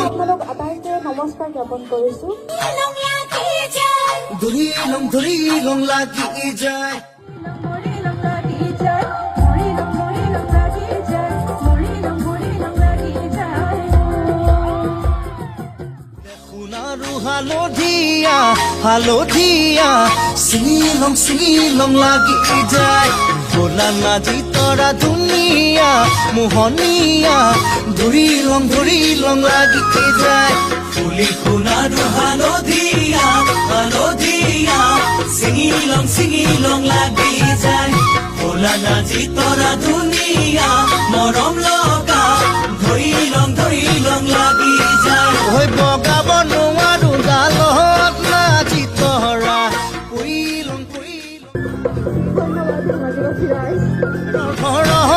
আপোনালোক আটাইকে নমস্কাৰ জ্ঞাপন কৰিছো। ধৰি লং লাগি যায় সোণাৰু হালধীয়া ছিঙি লং লাগি যায় ভোলা নাজি তৰা ধুনীয়া মোহনীয়া ধৰি লং লাগি যায় ফুলি সোণাৰু হালধীয়া ছিঙি লং লাগি যায় ভোলা নাজি তৰা ধুনীয়া মৰম